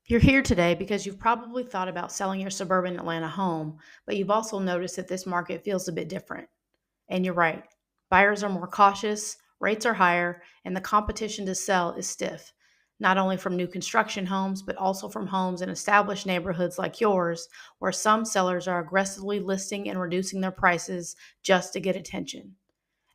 You're here today because you've probably thought about selling your suburban Atlanta home, but you've also noticed that this market feels a bit different. And you're right. Buyers are more cautious, rates are higher, and the competition to sell is stiff, not only from new construction homes, but also from homes in established neighborhoods like yours, where some sellers are aggressively listing and reducing their prices just to get attention.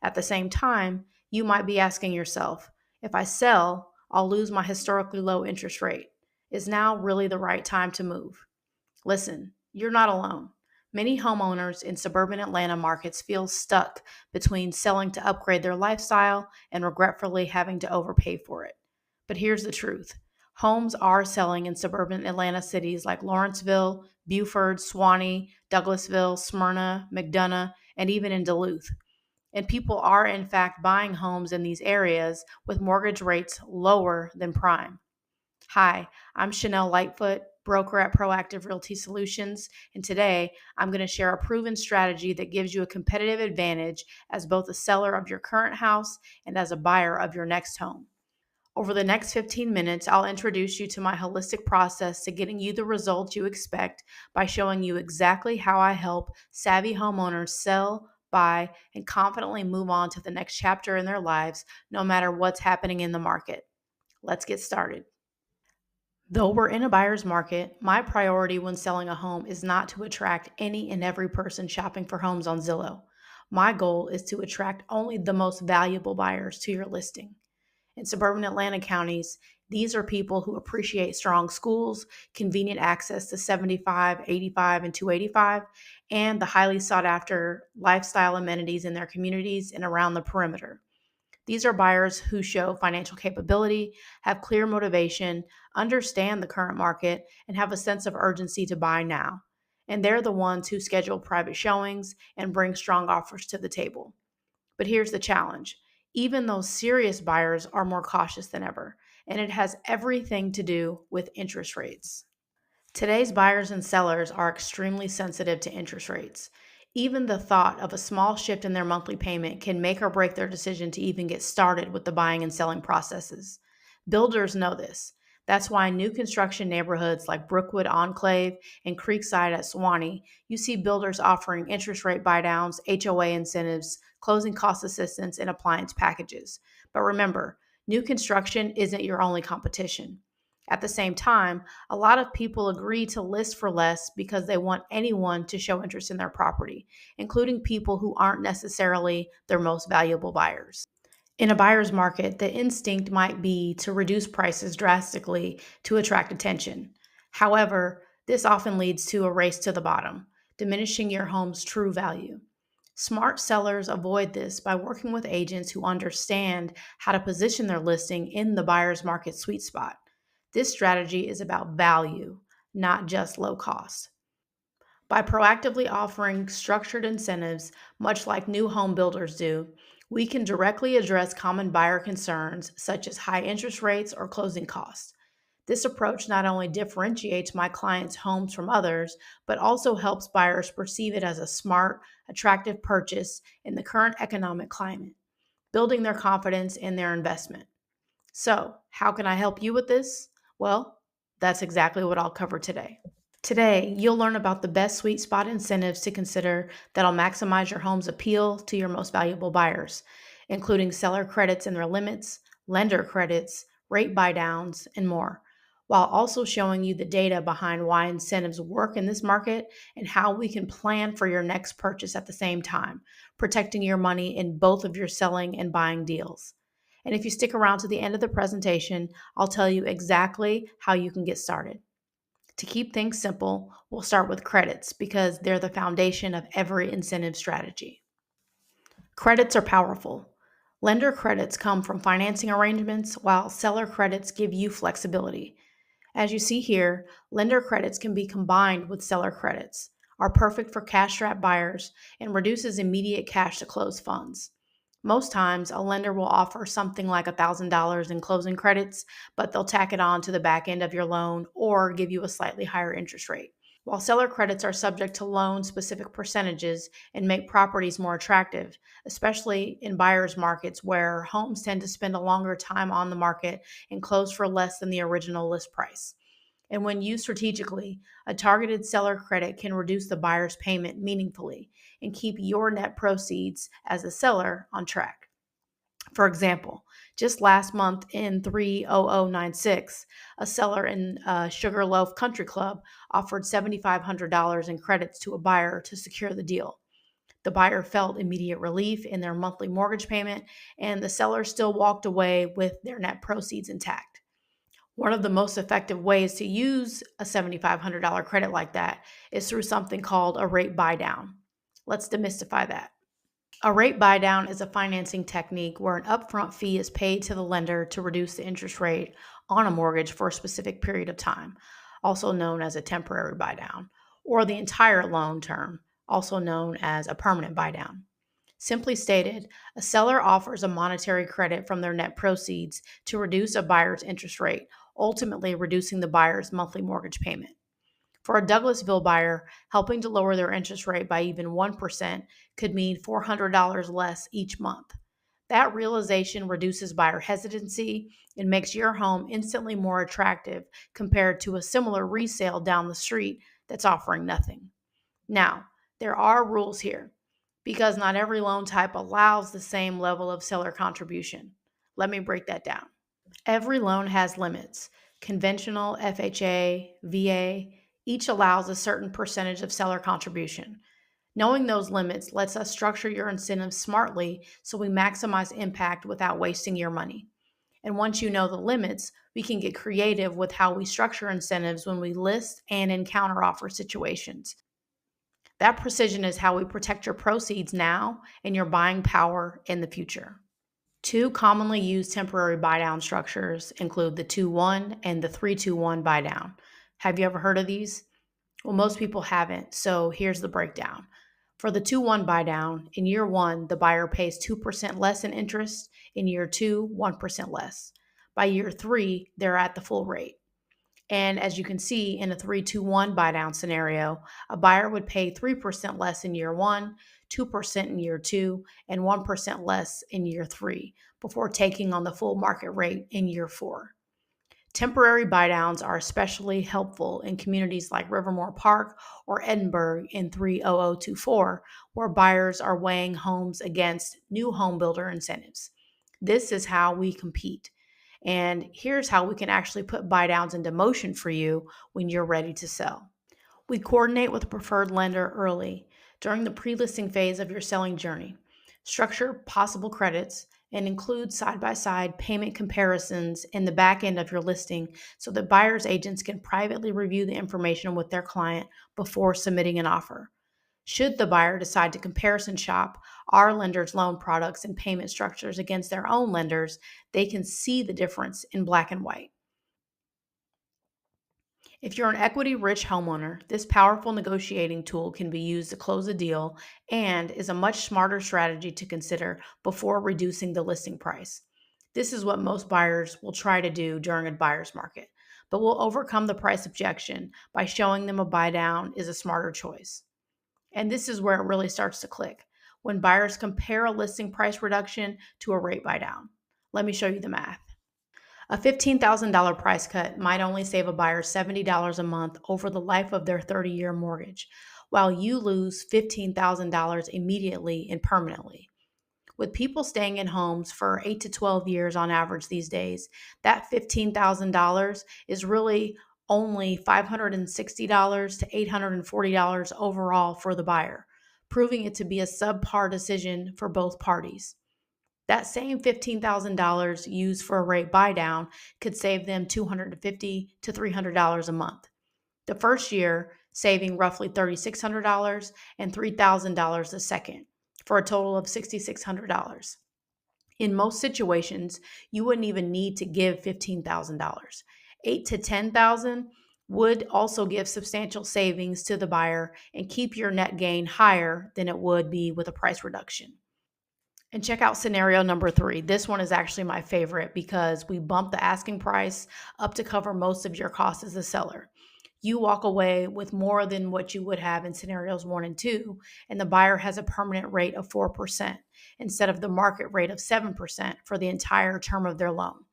At the same time, you might be asking yourself, if I sell, I'll lose my historically low interest rate. Is now really the right time to move? Listen, you're not alone. Many homeowners in suburban Atlanta markets feel stuck between selling to upgrade their lifestyle and regretfully having to overpay for it. But here's the truth: homes are selling in suburban Atlanta cities like Lawrenceville, Buford, Swanee, Douglasville, Smyrna, McDonough, and even in Duluth. And people are, in fact, buying homes in these areas with mortgage rates lower than prime. Hi, I'm Chanel Lightfoot, broker at Proactive Realty Solutions, and today I'm going to share a proven strategy that gives you a competitive advantage as both a seller of your current house and as a buyer of your next home. Over the next 15 minutes, I'll introduce you to my holistic process to getting you the results you expect by showing you exactly how I help savvy homeowners sell, buy, and confidently move on to the next chapter in their lives, no matter what's happening in the market. Let's get started. Though we're in a buyer's market, my priority when selling a home is not to attract any and every person shopping for homes on Zillow. My goal is to attract only the most valuable buyers to your listing. In suburban Atlanta counties, these are people who appreciate strong schools, convenient access to 75, 85, and 285, and the highly sought after lifestyle amenities in their communities and around the perimeter. These are buyers who show financial capability, have clear motivation, understand the current market, and have a sense of urgency to buy now. And they're the ones who schedule private showings and bring strong offers to the table. But here's the challenge: even those serious buyers are more cautious than ever, and it has everything to do with interest rates. Today's buyers and sellers are extremely sensitive to interest rates. Even the thought of a small shift in their monthly payment can make or break their decision to even get started with the buying and selling processes. Builders know this. That's why in new construction neighborhoods like Brookwood Enclave and Creekside at Swanee, you see builders offering interest rate buydowns, HOA incentives, closing cost assistance, and appliance packages. But remember, new construction isn't your only competition. At the same time, a lot of people agree to list for less because they want anyone to show interest in their property, including people who aren't necessarily their most valuable buyers. In a buyer's market, the instinct might be to reduce prices drastically to attract attention. However, this often leads to a race to the bottom, diminishing your home's true value. Smart sellers avoid this by working with agents who understand how to position their listing in the buyer's market sweet spot. This strategy is about value, not just low cost. By proactively offering structured incentives, much like new home builders do, we can directly address common buyer concerns such as high interest rates or closing costs. This approach not only differentiates my clients' homes from others, but also helps buyers perceive it as a smart, attractive purchase in the current economic climate, building their confidence in their investment. So, how can I help you with this? Well, that's exactly what I'll cover today. Today, you'll learn about the best sweet spot incentives to consider that'll maximize your home's appeal to your most valuable buyers, including seller credits and their limits, lender credits, rate buydowns, and more, while also showing you the data behind why incentives work in this market and how we can plan for your next purchase at the same time, protecting your money in both of your selling and buying deals. And if you stick around to the end of the presentation, I'll tell you exactly how you can get started. To keep things simple, we'll start with credits because they're the foundation of every incentive strategy. Credits are powerful. Lender credits come from financing arrangements, while seller credits give you flexibility. As you see here, lender credits can be combined with seller credits, are perfect for cash-strapped buyers, and reduces immediate cash to close funds. Most times, a lender will offer something like $1,000 in closing credits, but they'll tack it on to the back end of your loan or give you a slightly higher interest rate. While seller credits are subject to loan-specific percentages and make properties more attractive, especially in buyers' markets where homes tend to spend a longer time on the market and close for less than the original list price. And when used strategically, a targeted seller credit can reduce the buyer's payment meaningfully and keep your net proceeds as a seller on track. For example, just last month in 30096, a seller in Sugarloaf Country Club offered $7,500 in credits to a buyer to secure the deal. The buyer felt immediate relief in their monthly mortgage payment, and the seller still walked away with their net proceeds intact. One of the most effective ways to use a $7,500 credit like that is through something called a rate buy down. Let's demystify that. A rate buy down is a financing technique where an upfront fee is paid to the lender to reduce the interest rate on a mortgage for a specific period of time, also known as a temporary buy down, or the entire loan term, also known as a permanent buy down. Simply stated, a seller offers a monetary credit from their net proceeds to reduce a buyer's interest rate, ultimately reducing the buyer's monthly mortgage payment. For a Douglasville buyer, helping to lower their interest rate by even 1% could mean $400 less each month. That realization reduces buyer hesitancy and makes your home instantly more attractive compared to a similar resale down the street that's offering nothing. Now, there are rules here because not every loan type allows the same level of seller contribution. Let me break that down. Every loan has limits. Conventional, FHA, VA, each allows a certain percentage of seller contribution. Knowing those limits lets us structure your incentives smartly so we maximize impact without wasting your money. And once you know the limits, we can get creative with how we structure incentives when we list and in counteroffer situations. That precision is how we protect your proceeds now and your buying power in the future. Two commonly used temporary buy down structures include the 2-1 and the 3-2-1 buy down. Have you ever heard of these? Well, most people haven't, so here's the breakdown. For the 2-1 buy down, in year one, the buyer pays 2% less in interest. In year two, 1% less. By year three, they're at the full rate. And as you can see in a 3-2-1 buy down scenario, a buyer would pay 3% less in year one, 2% in year two, and 1% less in year three before taking on the full market rate in year four. Temporary buy downs are especially helpful in communities like Rivermore Park or Edinburgh in 30024, where buyers are weighing homes against new home builder incentives. This is how we compete. And here's how we can actually put buy downs into motion for you when you're ready to sell. We coordinate with a preferred lender early during the pre listing phase of your selling journey. Structure possible credits and include side by side payment comparisons in the back end of your listing so that buyer's agents can privately review the information with their client before submitting an offer. Should the buyer decide to comparison shop our lender's loan products and payment structures against their own lenders, they can see the difference in black and white. If you're an equity rich homeowner, this powerful negotiating tool can be used to close a deal and is a much smarter strategy to consider before reducing the listing price. This is what most buyers will try to do during a buyer's market, but will overcome the price objection by showing them a buy down is a smarter choice. And this is where it really starts to click when buyers compare a listing price reduction to a rate buy down. Let me show you the math. A $15,000 price cut might only save a buyer $70 a month over the life of their 30-year mortgage, while you lose $15,000 immediately and permanently. With people staying in homes for 8 to 12 years on average these days, that $15,000 is really only $560 to $840 overall for the buyer, proving it to be a subpar decision for both parties. That same $15,000 used for a rate buy down could save them $250 to $300 a month. The first year, saving roughly $3,600 and $3,000 a second, for a total of $6,600. In most situations, you wouldn't even need to give $15,000. 8 to 10,000 would also give substantial savings to the buyer and keep your net gain higher than it would be with a price reduction. And check out scenario number 3. This one is actually my favorite because we bump the asking price up to cover most of your costs as a seller. You walk away with more than what you would have in scenarios 1 and 2, and the buyer has a permanent rate of 4% instead of the market rate of 7% for the entire term of their loan.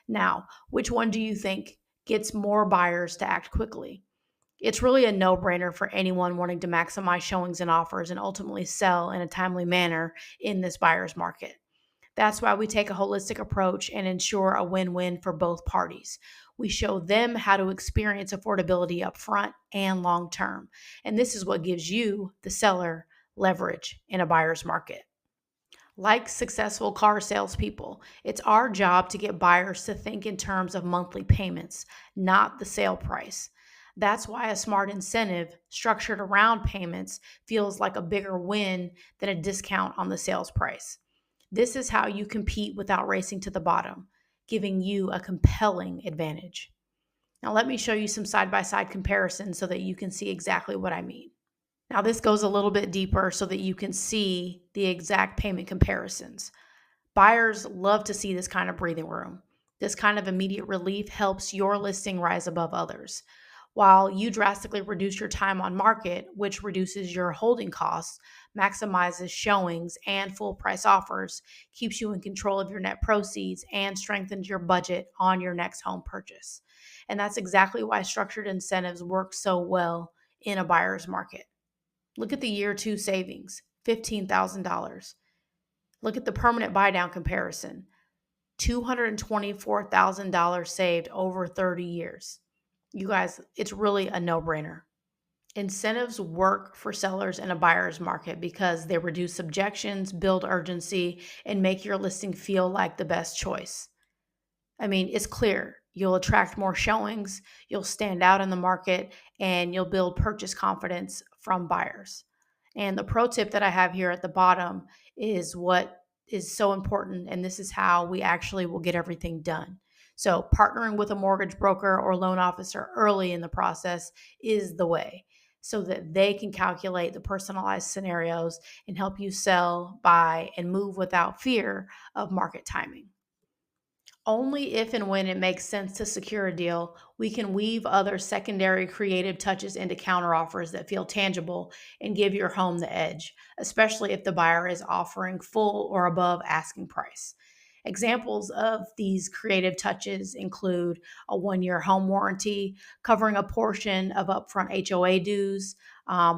Now, which one do you think gets more buyers to act quickly. It's really a no brainer for anyone wanting to maximize showings and offers and ultimately sell in a timely manner in this buyer's market. That's why we take a holistic approach and ensure a win win for both parties. We show them how to experience affordability upfront and long term. And this is what gives you, the seller, leverage in a buyer's market. Like successful car salespeople, it's our job to get buyers to think in terms of monthly payments, not the sale price. That's why a smart incentive structured around payments feels like a bigger win than a discount on the sales price. This is how you compete without racing to the bottom, giving you a compelling advantage. Now, let me show you some side by side comparisons so that you can see exactly what I mean. Now, this goes a little bit deeper so that you can see the exact payment comparisons. Buyers love to see this kind of breathing room. This kind of immediate relief helps your listing rise above others. While you drastically reduce your time on market, which reduces your holding costs, maximizes showings and full price offers, keeps you in control of your net proceeds, and strengthens your budget on your next home purchase. And that's exactly why structured incentives work so well in a buyer's market. Look at the year two savings, $15,000. Look at the permanent buy down comparison, $224,000 saved over 30 years. You guys, it's really a no brainer. Incentives work for sellers in a buyer's market because they reduce objections, build urgency, and make your listing feel like the best choice. I mean, it's clear. You'll attract more showings, you'll stand out in the market, and you'll build purchase confidence from buyers. And the pro tip that I have here at the bottom is what is so important, and this is how we actually will get everything done. So, partnering with a mortgage broker or loan officer early in the process is the way so that they can calculate the personalized scenarios and help you sell, buy, and move without fear of market timing. Only if and when it makes sense to secure a deal, we can weave other secondary creative touches into counteroffers that feel tangible and give your home the edge, especially if the buyer is offering full or above asking price. Examples of these creative touches include a 1 year home warranty, covering a portion of upfront HOA dues,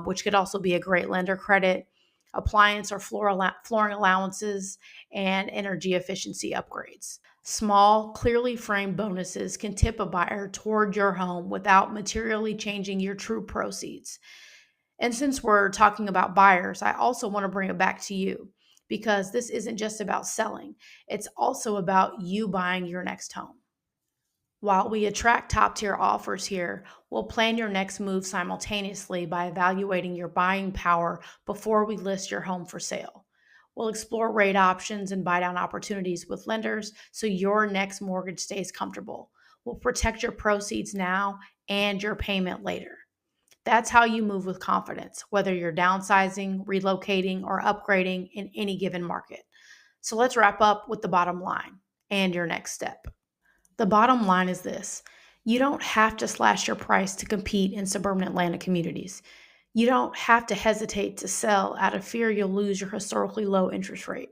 which could also be a great lender credit, appliance or flooring allowances, and energy efficiency upgrades. Small, clearly framed bonuses can tip a buyer toward your home without materially changing your true proceeds. And since we're talking about buyers, I also want to bring it back to you because this isn't just about selling, it's also about you buying your next home. While we attract top tier offers here, we'll plan your next move simultaneously by evaluating your buying power before we list your home for sale. We'll explore rate options and buy down opportunities with lenders so your next mortgage stays comfortable. We'll protect your proceeds now and your payment later. That's how you move with confidence, whether you're downsizing, relocating, or upgrading in any given market. So let's wrap up with the bottom line and your next step. The bottom line is this: you don't have to slash your price to compete in suburban Atlanta communities. You don't have to hesitate to sell out of fear you'll lose your historically low interest rate.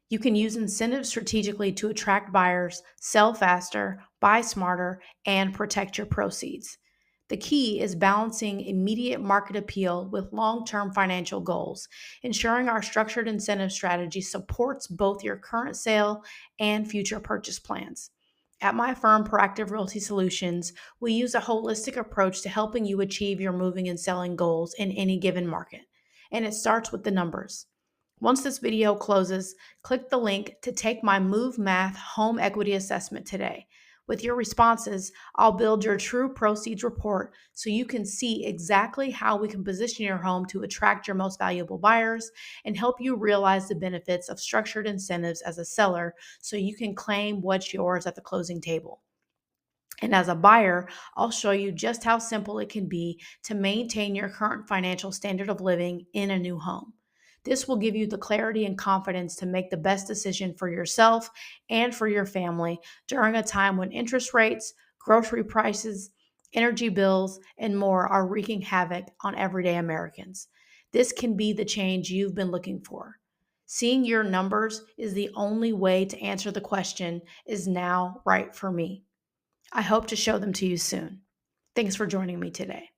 You can use incentives strategically to attract buyers, sell faster, buy smarter, and protect your proceeds. The key is balancing immediate market appeal with long term financial goals, ensuring our structured incentive strategy supports both your current sale and future purchase plans. At my firm, Proactive Realty Solutions, we use a holistic approach to helping you achieve your moving and selling goals in any given market. And it starts with the numbers. Once this video closes, click the link to take my Move Math home equity assessment today. With your responses, I'll build your true proceeds report so you can see exactly how we can position your home to attract your most valuable buyers and help you realize the benefits of structured incentives as a seller so you can claim what's yours at the closing table. And as a buyer, I'll show you just how simple it can be to maintain your current financial standard of living in a new home. This will give you the clarity and confidence to make the best decision for yourself and for your family during a time when interest rates, grocery prices, energy bills, and more are wreaking havoc on everyday Americans. This can be the change you've been looking for. Seeing your numbers is the only way to answer the question, is now right for me? I hope to show them to you soon. Thanks for joining me today.